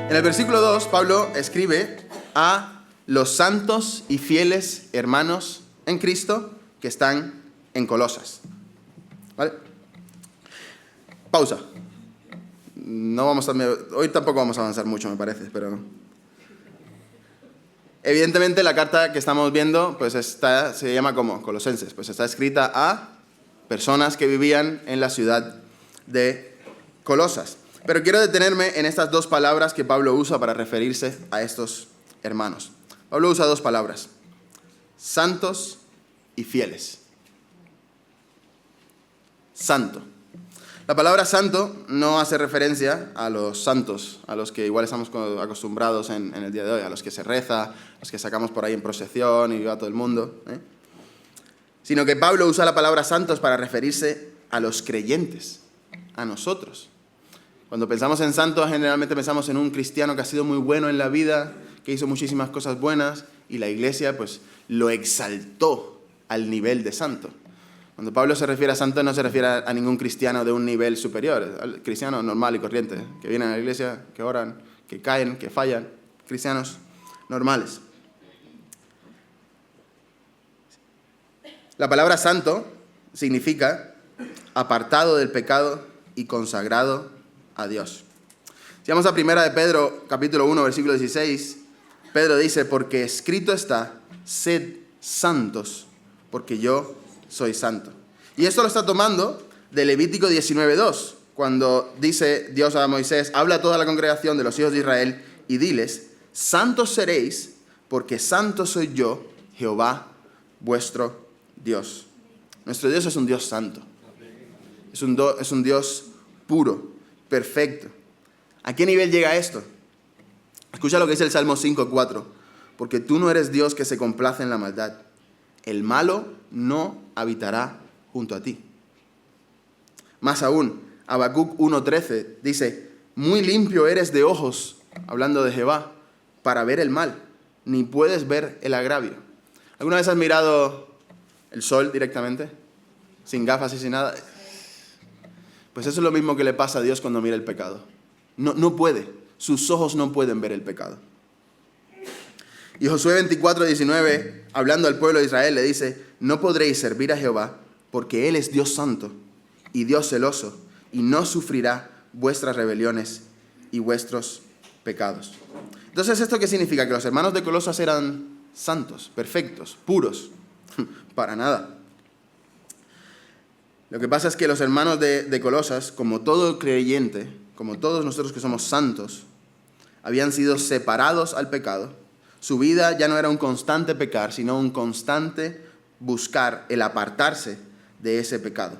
En el versículo 2, Pablo escribe a los santos y fieles hermanos en Cristo que están en Colosas. ¿Vale? Pausa. Hoy tampoco vamos a avanzar mucho, me parece, pero... Evidentemente la carta que estamos viendo pues se llama como Colosenses, pues está escrita a personas que vivían en la ciudad de Colosas. Pero quiero detenerme en estas dos palabras que Pablo usa para referirse a estos hermanos. Pablo usa dos palabras: santos y fieles. Santo. La palabra santo no hace referencia a los santos, a los que igual estamos acostumbrados en el día de hoy, a los que se reza, los que sacamos por ahí en procesión y va todo el mundo, sino que Pablo usa la palabra santos para referirse a los creyentes, a nosotros. Cuando pensamos en santo, generalmente pensamos en un cristiano que ha sido muy bueno en la vida, que hizo muchísimas cosas buenas, y la iglesia pues lo exaltó al nivel de santo. Cuando Pablo se refiere a santo, no se refiere a ningún cristiano de un nivel superior, al cristiano normal y corriente, que vienen a la iglesia, que oran, que caen, que fallan, cristianos normales. La palabra santo significa apartado del pecado y consagrado a Dios. Si vamos a 1 de Pedro, capítulo 1, versículo 16, Pedro dice: porque escrito está, sed santos, porque yo soy santo. Y esto lo está tomando de Levítico 19:2, cuando dice Dios a Moisés: habla a toda la congregación de los hijos de Israel y diles: santos seréis, porque santo soy yo, Jehová, vuestro Dios. Nuestro Dios es un Dios santo. Es un Dios puro, perfecto. ¿A qué nivel llega esto? Escucha lo que dice el Salmo 5:4. Porque tú no eres Dios que se complace en la maldad. El malo no habitará junto a ti. Más aún, Habacuc 1:13 dice: muy limpio eres de ojos, hablando de Jehová, para ver el mal, ni puedes ver el agravio. ¿Alguna vez has mirado el sol directamente? Sin gafas y sin nada. Pues eso es lo mismo que le pasa a Dios cuando mira el pecado. No puede, sus ojos no pueden ver el pecado. Y Josué 24:19, hablando al pueblo de Israel, le dice: no podréis servir a Jehová, porque Él es Dios santo y Dios celoso, y no sufrirá vuestras rebeliones y vuestros pecados. Entonces, ¿esto qué significa? ¿Que los hermanos de Colosas eran santos, perfectos, puros? Para nada. Lo que pasa es que los hermanos de Colosas, como todo creyente, como todos nosotros que somos santos, habían sido separados al pecado. Su vida ya no era un constante pecar, sino un constante buscar el apartarse de ese pecado.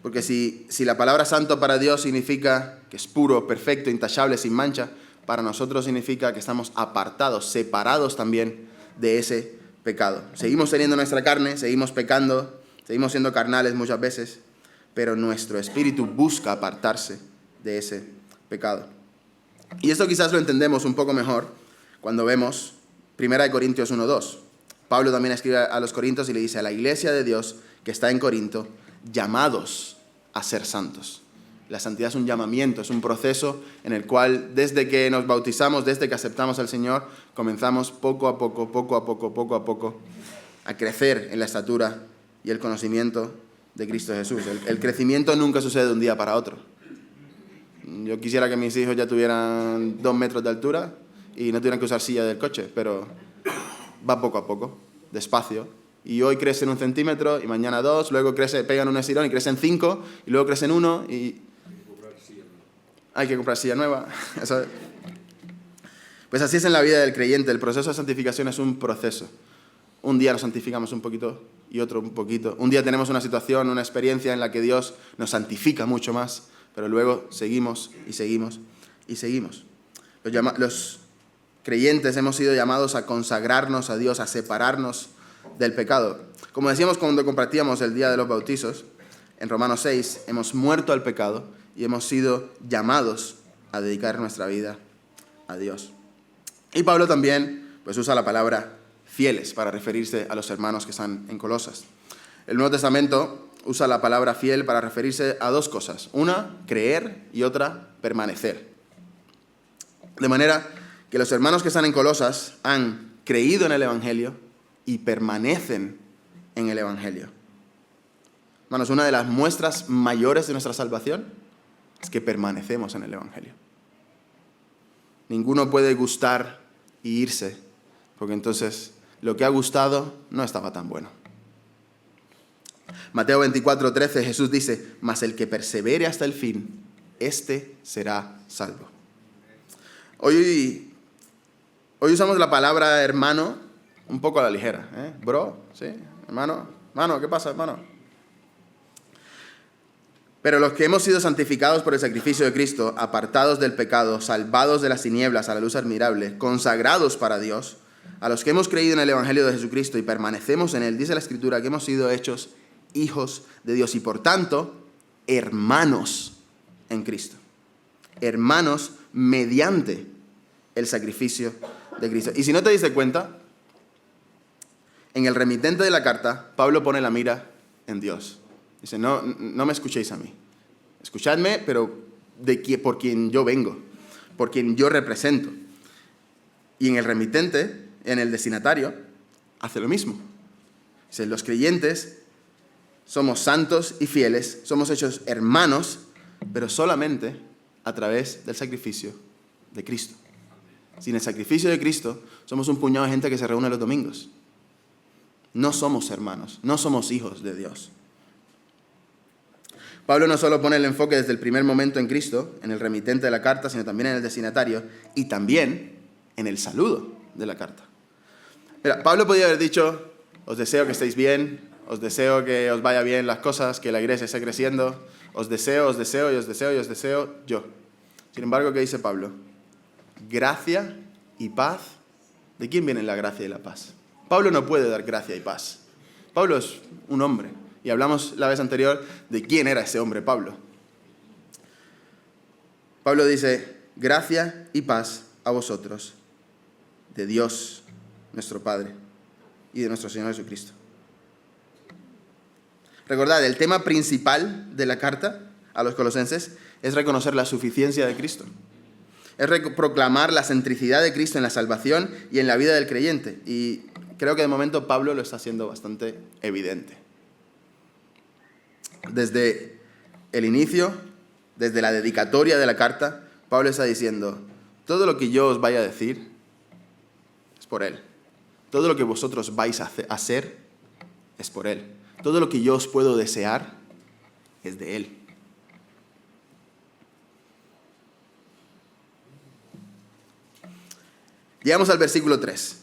Porque si la palabra santo para Dios significa que es puro, perfecto, intachable, sin mancha, para nosotros significa que estamos apartados, separados también de ese pecado. Seguimos teniendo nuestra carne, seguimos pecando, seguimos siendo carnales muchas veces, pero nuestro espíritu busca apartarse de ese pecado. Y esto quizás lo entendemos un poco mejor cuando vemos 1 Corintios 1:2. Pablo también escribe a los corintios y le dice: a la iglesia de Dios que está en Corinto, llamados a ser santos. La santidad es un llamamiento, es un proceso en el cual desde que nos bautizamos, desde que aceptamos al Señor, comenzamos poco a poco a crecer en la estatura y el conocimiento de Cristo Jesús. El crecimiento nunca sucede de un día para otro. Yo quisiera que mis hijos ya tuvieran 2 metros de altura y no tuvieran que usar silla del coche, pero va poco a poco, despacio. Y hoy crecen 1 centímetro y mañana 2, luego pegan un estirón y crecen 5, y luego crecen 1 y... hay que comprar silla nueva. Pues así es en la vida del creyente. El proceso de santificación es un proceso. Un día nos santificamos un poquito y otro un poquito. Un día tenemos una situación, una experiencia en la que Dios nos santifica mucho más, pero luego seguimos y seguimos y seguimos. Los creyentes hemos sido llamados a consagrarnos a Dios, a separarnos del pecado. Como decíamos cuando compartíamos el día de los bautizos, en Romanos 6, hemos muerto al pecado y hemos sido llamados a dedicar nuestra vida a Dios. Y Pablo también pues usa la palabra fieles para referirse a los hermanos que están en Colosas. El Nuevo Testamento usa la palabra fiel para referirse a dos cosas. Una, creer, y otra, permanecer. De manera que los hermanos que están en Colosas han creído en el Evangelio y permanecen en el Evangelio. Hermanos, una de las muestras mayores de nuestra salvación es que permanecemos en el Evangelio. Ninguno puede gustar y irse, porque entonces lo que ha gustado no estaba tan bueno. Mateo 24:13, Jesús dice, mas el que persevere hasta el fin, éste será salvo. Hoy usamos la palabra hermano un poco a la ligera. Bro, ¿sí? Hermano, ¿qué pasa, hermano? Pero los que hemos sido santificados por el sacrificio de Cristo, apartados del pecado, salvados de las tinieblas a la luz admirable, consagrados para Dios, a los que hemos creído en el Evangelio de Jesucristo y permanecemos en él, dice la Escritura que hemos sido hechos hijos de Dios y por tanto, hermanos en Cristo. Hermanos mediante el sacrificio de Cristo. Y si no te diste cuenta, en el remitente de la carta, Pablo pone la mira en Dios. Dice, no me escuchéis a mí. Escuchadme, pero por quien yo vengo, por quien yo represento. Y en el remitente, en el destinatario, hace lo mismo. Dice, los creyentes somos santos y fieles, somos hechos hermanos, pero solamente a través del sacrificio de Cristo. Sin el sacrificio de Cristo, somos un puñado de gente que se reúne los domingos. No somos hermanos, no somos hijos de Dios. Pablo no solo pone el enfoque desde el primer momento en Cristo, en el remitente de la carta, sino también en el destinatario y también en el saludo de la carta. Mira, Pablo podía haber dicho, os deseo que estéis bien, os deseo que os vaya bien las cosas, que la iglesia esté creciendo, os deseo yo. Sin embargo, ¿qué dice Pablo? Gracia y paz. ¿De quién viene la gracia y la paz? Pablo no puede dar gracia y paz. Pablo es un hombre. Y hablamos la vez anterior de quién era ese hombre, Pablo. Pablo dice, gracia y paz a vosotros, de Dios, nuestro Padre, y de nuestro Señor Jesucristo. Recordad, el tema principal de la carta a los colosenses es reconocer la suficiencia de Cristo. Es proclamar la centricidad de Cristo en la salvación y en la vida del creyente. Y creo que de momento Pablo lo está haciendo bastante evidente. Desde el inicio, desde la dedicatoria de la carta, Pablo está diciendo, todo lo que yo os vaya a decir es por Él. Todo lo que vosotros vais a hacer es por Él. Todo lo que yo os puedo desear es de Él. Llegamos al versículo 3.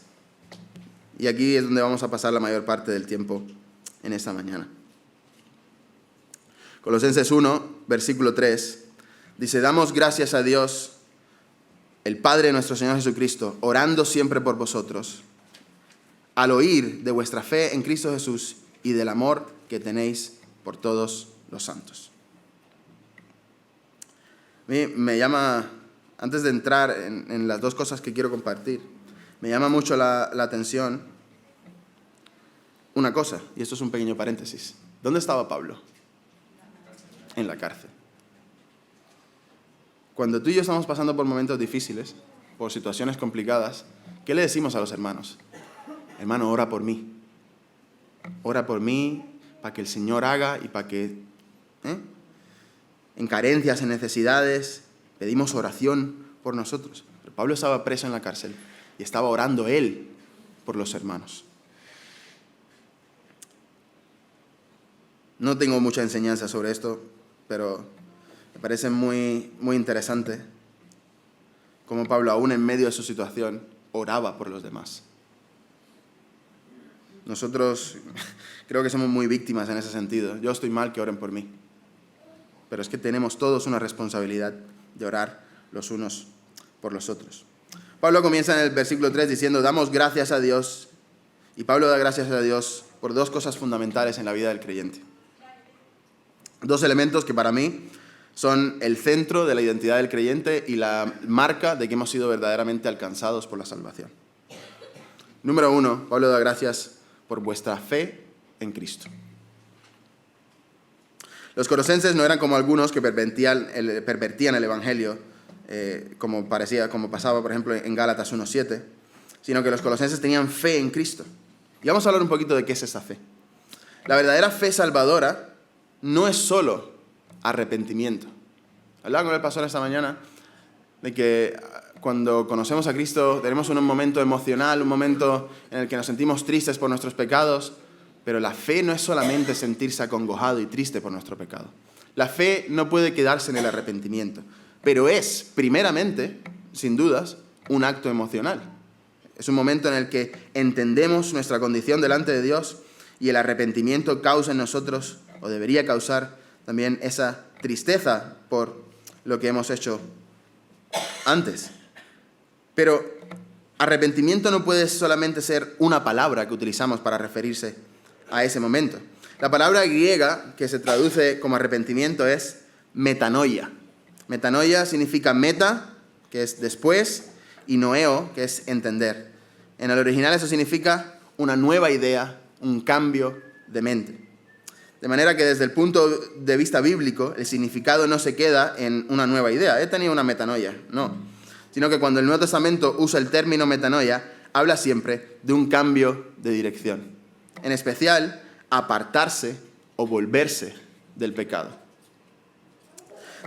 Y aquí es donde vamos a pasar la mayor parte del tiempo en esta mañana. Colosenses 1, versículo 3, dice, damos gracias a Dios, el Padre de nuestro Señor Jesucristo, orando siempre por vosotros, al oír de vuestra fe en Cristo Jesús y del amor que tenéis por todos los santos. A mí me llama, antes de entrar en las dos cosas que quiero compartir, me llama mucho la atención una cosa, y esto es un pequeño paréntesis. ¿Dónde estaba Pablo? En la cárcel. Cuando tú y yo estamos pasando por momentos difíciles, por situaciones complicadas, ¿qué le decimos a los hermanos? Hermano, ora por mí. Ora por mí para que el Señor haga y para que en carencias, en necesidades, pedimos oración por nosotros. Pero Pablo estaba preso en la cárcel y estaba orando él por los hermanos. No tengo mucha enseñanza sobre esto, pero me parece muy, muy interesante cómo Pablo, aún en medio de su situación, oraba por los demás. Nosotros creo que somos muy víctimas en ese sentido. Yo estoy mal, que oren por mí. Pero es que tenemos todos una responsabilidad de orar los unos por los otros. Pablo comienza en el versículo 3 diciendo, damos gracias a Dios. Y Pablo da gracias a Dios por dos cosas fundamentales en la vida del creyente. Dos elementos que para mí son el centro de la identidad del creyente y la marca de que hemos sido verdaderamente alcanzados por la salvación. Número 1, Pablo da gracias por vuestra fe en Cristo. Los colosenses no eran como algunos que pervertían el Evangelio como pasaba, por ejemplo, en Gálatas 1:7, sino que los colosenses tenían fe en Cristo. Y vamos a hablar un poquito de qué es esa fe. La verdadera fe salvadora no es solo arrepentimiento. Hablaba con el pastor esta mañana de que cuando conocemos a Cristo tenemos un momento emocional, un momento en el que nos sentimos tristes por nuestros pecados, pero la fe no es solamente sentirse acongojado y triste por nuestro pecado. La fe no puede quedarse en el arrepentimiento, pero es, primeramente, sin dudas, un acto emocional. Es un momento en el que entendemos nuestra condición delante de Dios y el arrepentimiento causa en nosotros, o debería causar también esa tristeza por lo que hemos hecho antes. Pero arrepentimiento no puede solamente ser una palabra que utilizamos para referirse a ese momento. La palabra griega que se traduce como arrepentimiento es metanoia. Metanoia significa meta, que es después, y noeo, que es entender. En el original eso significa una nueva idea, un cambio de mente. De manera que desde el punto de vista bíblico, el significado no se queda en una nueva idea. He tenido una metanoia, no. Sino que cuando el Nuevo Testamento usa el término metanoia, habla siempre de un cambio de dirección. En especial, apartarse o volverse del pecado.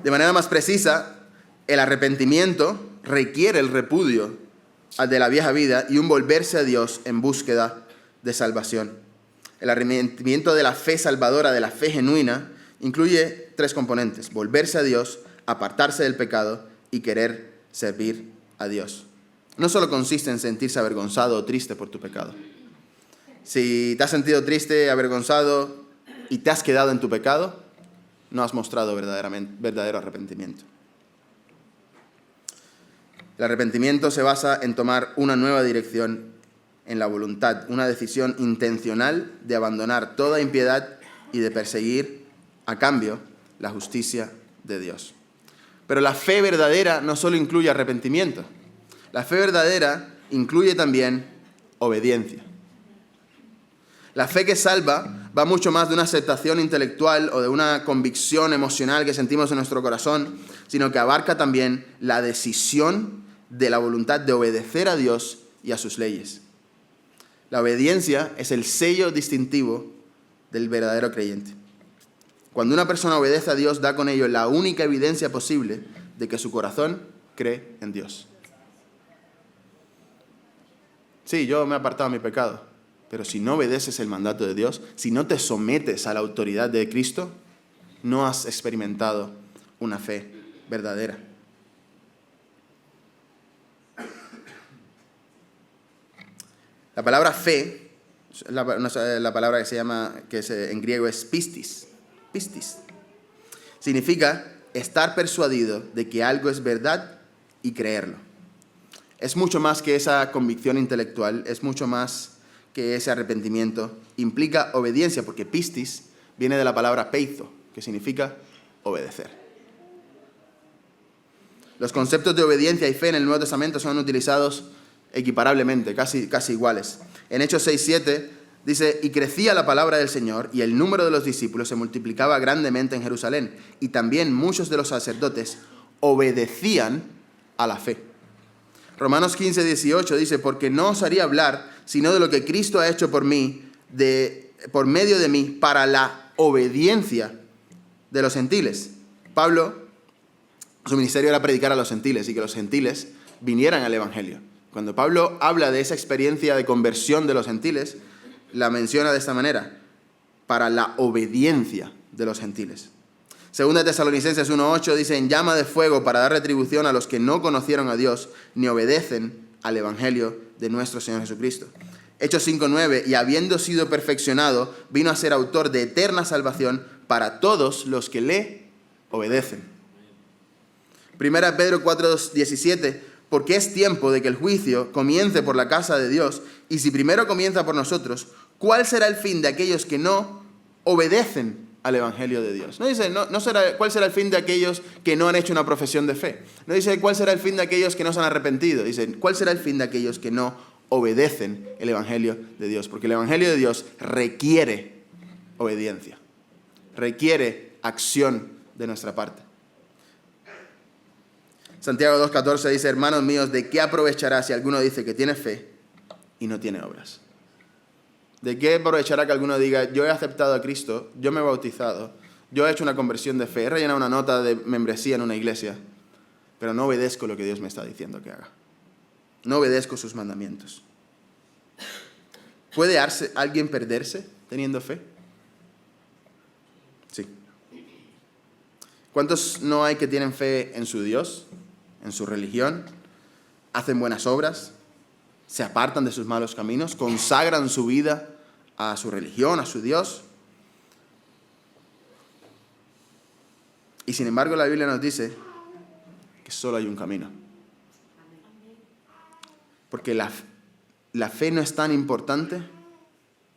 De manera más precisa, el arrepentimiento requiere el repudio de la vieja vida y un volverse a Dios en búsqueda de salvación. El arrepentimiento de la fe salvadora, de la fe genuina, incluye 3 componentes: volverse a Dios, apartarse del pecado y querer servir a Dios. No solo consiste en sentirse avergonzado o triste por tu pecado. Si te has sentido triste, avergonzado y te has quedado en tu pecado, no has mostrado verdadero arrepentimiento. El arrepentimiento se basa en tomar una nueva dirección en la voluntad, una decisión intencional de abandonar toda impiedad y de perseguir, a cambio, la justicia de Dios. Pero la fe verdadera no solo incluye arrepentimiento. La fe verdadera incluye también obediencia. La fe que salva va mucho más de una aceptación intelectual o de una convicción emocional que sentimos en nuestro corazón, sino que abarca también la decisión de la voluntad de obedecer a Dios y a sus leyes. La obediencia es el sello distintivo del verdadero creyente. Cuando una persona obedece a Dios, da con ello la única evidencia posible de que su corazón cree en Dios. Sí, yo me he apartado de mi pecado, pero si no obedeces el mandato de Dios, si no te sometes a la autoridad de Cristo, no has experimentado una fe verdadera. La palabra fe, la palabra en griego es pistis. Pistis. Significa estar persuadido de que algo es verdad y creerlo. Es mucho más que esa convicción intelectual, es mucho más que ese arrepentimiento. Implica obediencia, porque pistis viene de la palabra peizo, que significa obedecer. Los conceptos de obediencia y fe en el Nuevo Testamento son utilizados equiparablemente, casi iguales. En Hechos 6:7 dice: y crecía la palabra del Señor, y el número de los discípulos se multiplicaba grandemente en Jerusalén, y también muchos de los sacerdotes obedecían a la fe. Romanos 15:18 dice: porque no os haría hablar sino de lo que Cristo ha hecho por mí, por medio de mí, para la obediencia de los gentiles. Pablo, su ministerio era predicar a los gentiles y que los gentiles vinieran al evangelio. Cuando Pablo habla de esa experiencia de conversión de los gentiles, la menciona de esta manera: para la obediencia de los gentiles. Segunda Tesalonicenses 1:8 dice: en llama de fuego para dar retribución a los que no conocieron a Dios ni obedecen al evangelio de nuestro Señor Jesucristo. Hechos 5:9: y habiendo sido perfeccionado, vino a ser autor de eterna salvación para todos los que le obedecen. Primera Pedro 4:17: porque es tiempo de que el juicio comience por la casa de Dios, y si primero comienza por nosotros, ¿cuál será el fin de aquellos que no obedecen al evangelio de Dios? No dice cuál será el fin de aquellos que no han hecho una profesión de fe. No dice cuál será el fin de aquellos que no se han arrepentido. Dice cuál será el fin de aquellos que no obedecen el evangelio de Dios. Porque el evangelio de Dios requiere obediencia, requiere acción de nuestra parte. Santiago 2:14 dice, hermanos míos, ¿de qué aprovechará si alguno dice que tiene fe y no tiene obras? ¿De qué aprovechará que alguno diga, yo he aceptado a Cristo, yo me he bautizado, yo he hecho una conversión de fe, he rellenado una nota de membresía en una iglesia, pero no obedezco lo que Dios me está diciendo que haga? No obedezco sus mandamientos. ¿Puede alguien perderse teniendo fe? Sí. ¿Cuántos no hay que tienen fe en su Dios, en su religión, hacen buenas obras, se apartan de sus malos caminos, consagran su vida a su religión, a su Dios? Y sin embargo la Biblia nos dice que solo hay un camino. Porque la fe no es tan importante,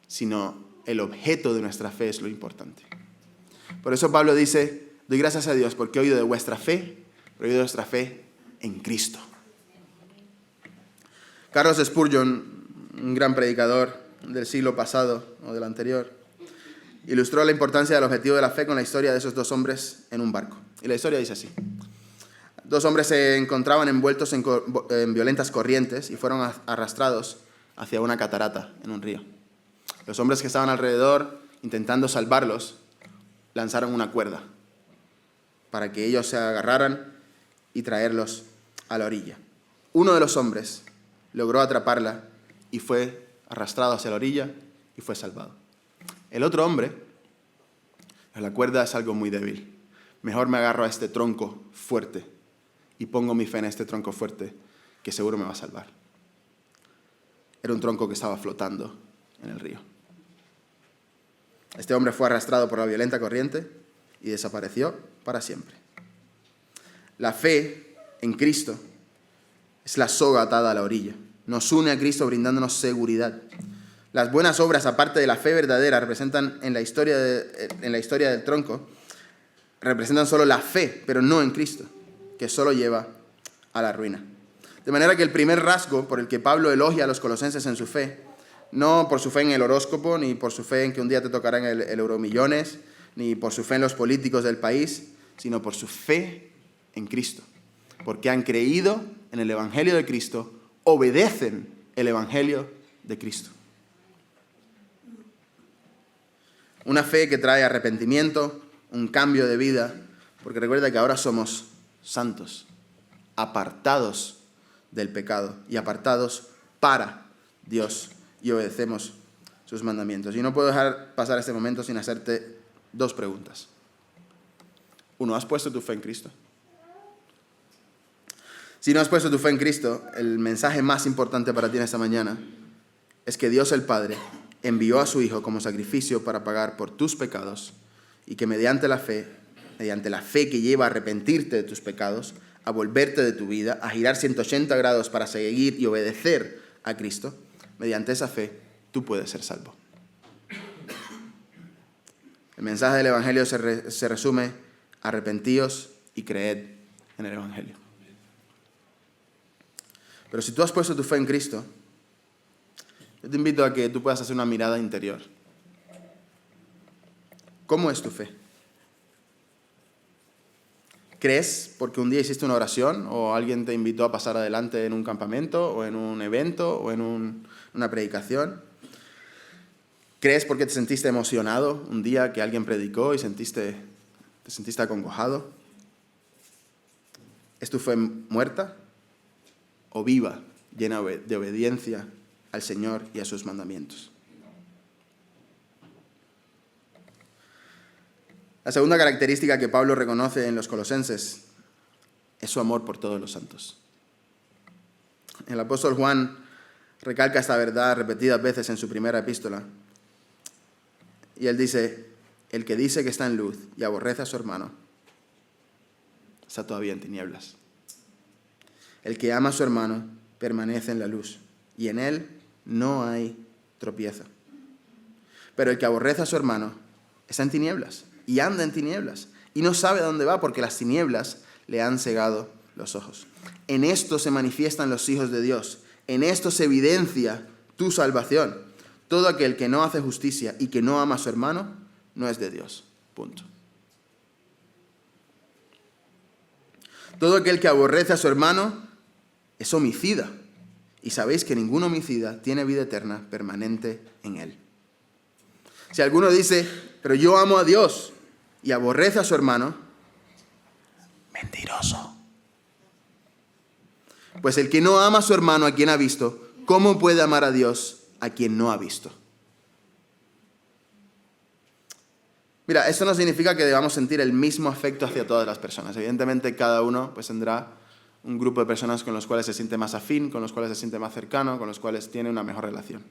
sino el objeto de nuestra fe es lo importante. Por eso Pablo dice, doy gracias a Dios porque he oído de vuestra fe, pero he oído de vuestra fe en Cristo. Carlos Spurgeon, un gran predicador del siglo pasado o del anterior, ilustró la importancia del objetivo de la fe con la historia de esos dos hombres en un barco. Y la historia dice así. Dos hombres se encontraban envueltos en violentas corrientes y fueron arrastrados hacia una catarata en un río. Los hombres que estaban alrededor, intentando salvarlos, lanzaron una cuerda para que ellos se agarraran y traerlos a la orilla. Uno de los hombres logró atraparla y fue arrastrado hacia la orilla y fue salvado. El otro hombre, la cuerda es algo muy débil. Mejor me agarro a este tronco fuerte y pongo mi fe en este tronco fuerte que seguro me va a salvar. Era un tronco que estaba flotando en el río. Este hombre fue arrastrado por la violenta corriente y desapareció para siempre. La fe en Cristo es la soga atada a la orilla. Nos une a Cristo brindándonos seguridad. Las buenas obras, aparte de la fe verdadera, representan en la historia del tronco, representan solo la fe, pero no en Cristo, que solo lleva a la ruina. De manera que el primer rasgo por el que Pablo elogia a los colosenses en su fe, no por su fe en el horóscopo, ni por su fe en que un día te tocarán el Euromillones, ni por su fe en los políticos del país, sino por su fe en Cristo. Porque han creído en el Evangelio de Cristo, obedecen el Evangelio de Cristo. Una fe que trae arrepentimiento, un cambio de vida, porque recuerda que ahora somos santos, apartados del pecado y apartados para Dios y obedecemos sus mandamientos. Y no puedo dejar pasar este momento sin hacerte dos preguntas. Uno, ¿has puesto tu fe en Cristo? Si no has puesto tu fe en Cristo, el mensaje más importante para ti en esta mañana es que Dios el Padre envió a su Hijo como sacrificio para pagar por tus pecados y que mediante la fe que lleva a arrepentirte de tus pecados, a volverte de tu vida, a girar 180 grados para seguir y obedecer a Cristo, mediante esa fe tú puedes ser salvo. El mensaje del Evangelio se resume: arrepentíos y creed en el Evangelio. Pero si tú has puesto tu fe en Cristo, yo te invito a que tú puedas hacer una mirada interior. ¿Cómo es tu fe? ¿Crees porque un día hiciste una oración o alguien te invitó a pasar adelante en un campamento o en un evento o en una predicación? ¿Crees porque te sentiste emocionado un día que alguien predicó y te sentiste acongojado? ¿Es tu fe muerta o viva, llena de obediencia al Señor y a sus mandamientos? La segunda característica que Pablo reconoce en los colosenses es su amor por todos los santos. El apóstol Juan recalca esta verdad repetidas veces en su primera epístola. Y él dice: el que dice que está en luz y aborrece a su hermano, está todavía en tinieblas. El que ama a su hermano permanece en la luz, y en él no hay tropiezo. Pero el que aborrece a su hermano está en tinieblas, y anda en tinieblas, y no sabe a dónde va, porque las tinieblas le han cegado los ojos. En esto se manifiestan los hijos de Dios, en esto se evidencia tu salvación. Todo aquel que no hace justicia y que no ama a su hermano, no es de Dios. Punto. Todo aquel que aborrece a su hermano es homicida. Y sabéis que ningún homicida tiene vida eterna permanente en él. Si alguno dice, pero yo amo a Dios y aborrece a su hermano, mentiroso. Pues el que no ama a su hermano a quien ha visto, ¿cómo puede amar a Dios a quien no ha visto? Mira, esto no significa que debamos sentir el mismo afecto hacia todas las personas. Evidentemente, cada uno pues, tendrá un grupo de personas con los cuales se siente más afín, con los cuales se siente más cercano, con los cuales tiene una mejor relación.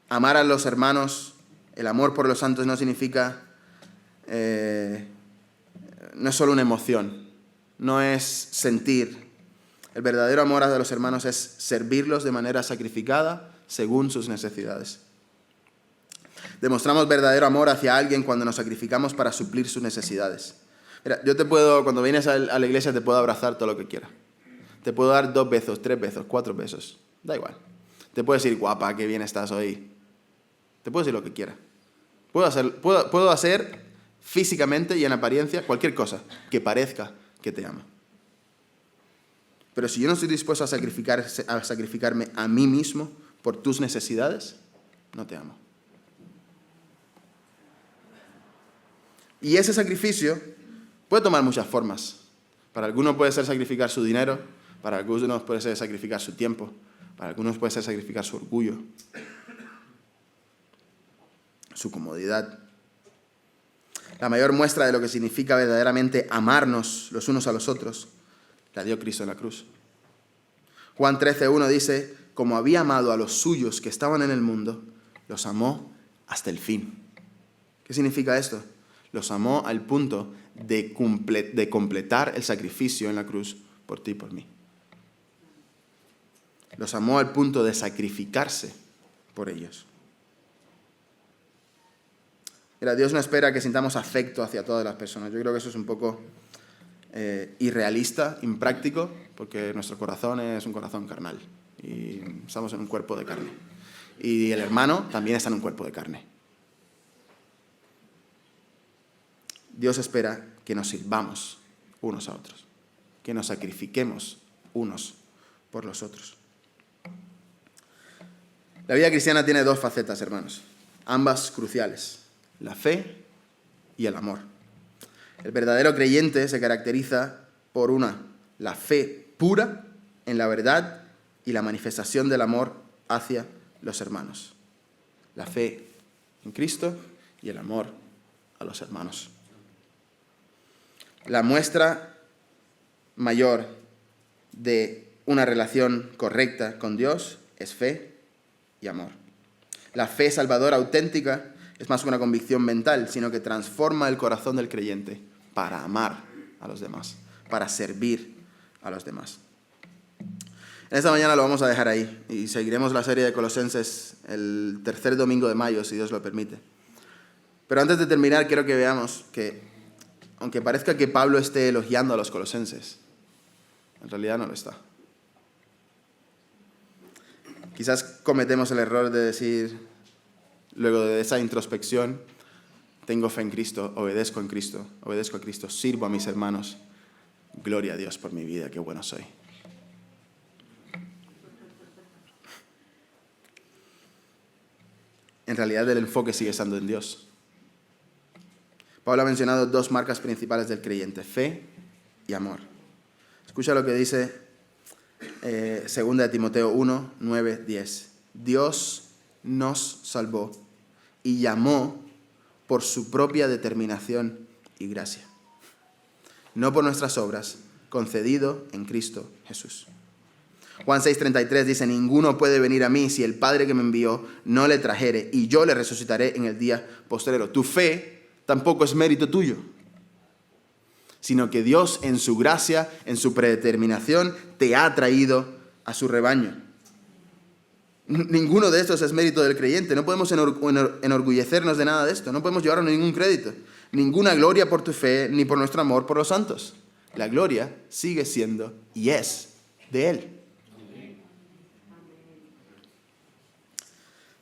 Amar a los hermanos, el amor por los santos no significa, no es solo una emoción, no es sentir. El verdadero amor a los hermanos es servirlos de manera sacrificada según sus necesidades. Demostramos verdadero amor hacia alguien cuando nos sacrificamos para suplir sus necesidades. Mira, yo te puedo, cuando vienes a la iglesia, te puedo abrazar todo lo que quieras. Te puedo dar 2 besos, 3 besos, 4 besos. Da igual. Te puedo decir, guapa, qué bien estás hoy. Te puedo decir lo que quieras. Puedo hacer físicamente y en apariencia cualquier cosa que parezca que te amo. Pero si yo no estoy dispuesto a sacrificarme a mí mismo por tus necesidades, no te amo. Y ese sacrificio puede tomar muchas formas. Para algunos puede ser sacrificar su dinero, para algunos puede ser sacrificar su tiempo, para algunos puede ser sacrificar su orgullo, su comodidad. La mayor muestra de lo que significa verdaderamente amarnos los unos a los otros la dio Cristo en la cruz. Juan 13:1 dice, como había amado a los suyos que estaban en el mundo, los amó hasta el fin. ¿Qué significa esto? Los amó al punto de completar el sacrificio en la cruz por ti y por mí. Los amó al punto de sacrificarse por ellos. Mira, Dios no espera que sintamos afecto hacia todas las personas. Yo creo que eso es un poco irrealista, impráctico, porque nuestro corazón es un corazón carnal y estamos en un cuerpo de carne. Y el hermano también está en un cuerpo de carne. Dios espera que nos sirvamos unos a otros, que nos sacrifiquemos unos por los otros. La vida cristiana tiene 2 facetas, hermanos, ambas cruciales, la fe y el amor. El verdadero creyente se caracteriza por la fe pura en la verdad y la manifestación del amor hacia los hermanos. La fe en Cristo y el amor a los hermanos. La muestra mayor de una relación correcta con Dios es fe y amor. La fe salvadora auténtica es más que una convicción mental, sino que transforma el corazón del creyente para amar a los demás, para servir a los demás. En esta mañana lo vamos a dejar ahí y seguiremos la serie de Colosenses el 3er domingo de mayo, si Dios lo permite. Pero antes de terminar, quiero que veamos que aunque parezca que Pablo esté elogiando a los colosenses, en realidad no lo está. Quizás cometemos el error de decir, luego de esa introspección, tengo fe en Cristo, obedezco a Cristo, sirvo a mis hermanos, gloria a Dios por mi vida, qué bueno soy. En realidad el enfoque sigue estando en Dios. Pablo ha mencionado 2 marcas principales del creyente, fe y amor. Escucha lo que dice 2 de Timoteo 1, 9, 10. Dios nos salvó y llamó por su propia determinación y gracia, no por nuestras obras, concedido en Cristo Jesús. Juan 6:33 dice, ninguno puede venir a mí si el Padre que me envió no le trajere, y yo le resucitaré en el día postrero. Tu fe tampoco es mérito tuyo, sino que Dios en su gracia, en su predeterminación, te ha traído a su rebaño. Ninguno de estos es mérito del creyente. No podemos enorgullecernos de nada de esto. No podemos llevarnos ningún crédito. Ninguna gloria por tu fe, ni por nuestro amor por los santos. La gloria sigue siendo y es de Él.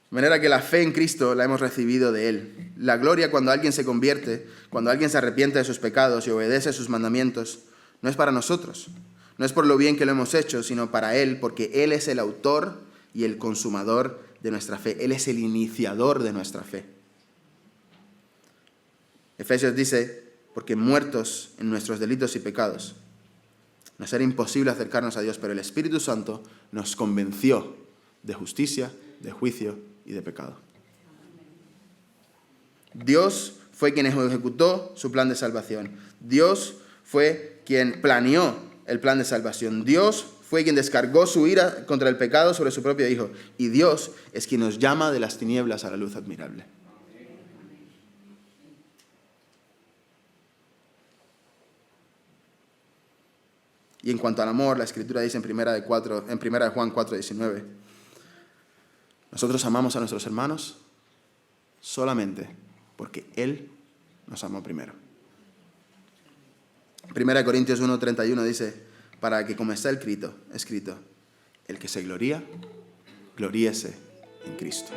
De manera que la fe en Cristo la hemos recibido de Él. La gloria cuando alguien se convierte, cuando alguien se arrepiente de sus pecados y obedece sus mandamientos, No es para nosotros, no es por lo bien que lo hemos hecho, sino para Él, porque Él es el autor y el consumador de nuestra fe. Él es el iniciador de nuestra fe. Efesios dice, porque muertos en nuestros delitos y pecados, nos era imposible acercarnos a Dios, pero el Espíritu Santo nos convenció de justicia, de juicio y de pecado. Dios fue quien ejecutó su plan de salvación. Dios fue quien planeó el plan de salvación. Dios fue quien descargó su ira contra el pecado sobre su propio Hijo. Y Dios es quien nos llama de las tinieblas a la luz admirable. Y en cuanto al amor, la Escritura dice en 1 Juan 4:19, nosotros amamos a nuestros hermanos solamente porque Él nos amó primero. 1 Corintios 1:31 dice, para que como está escrito, el que se gloría, gloríese en Cristo.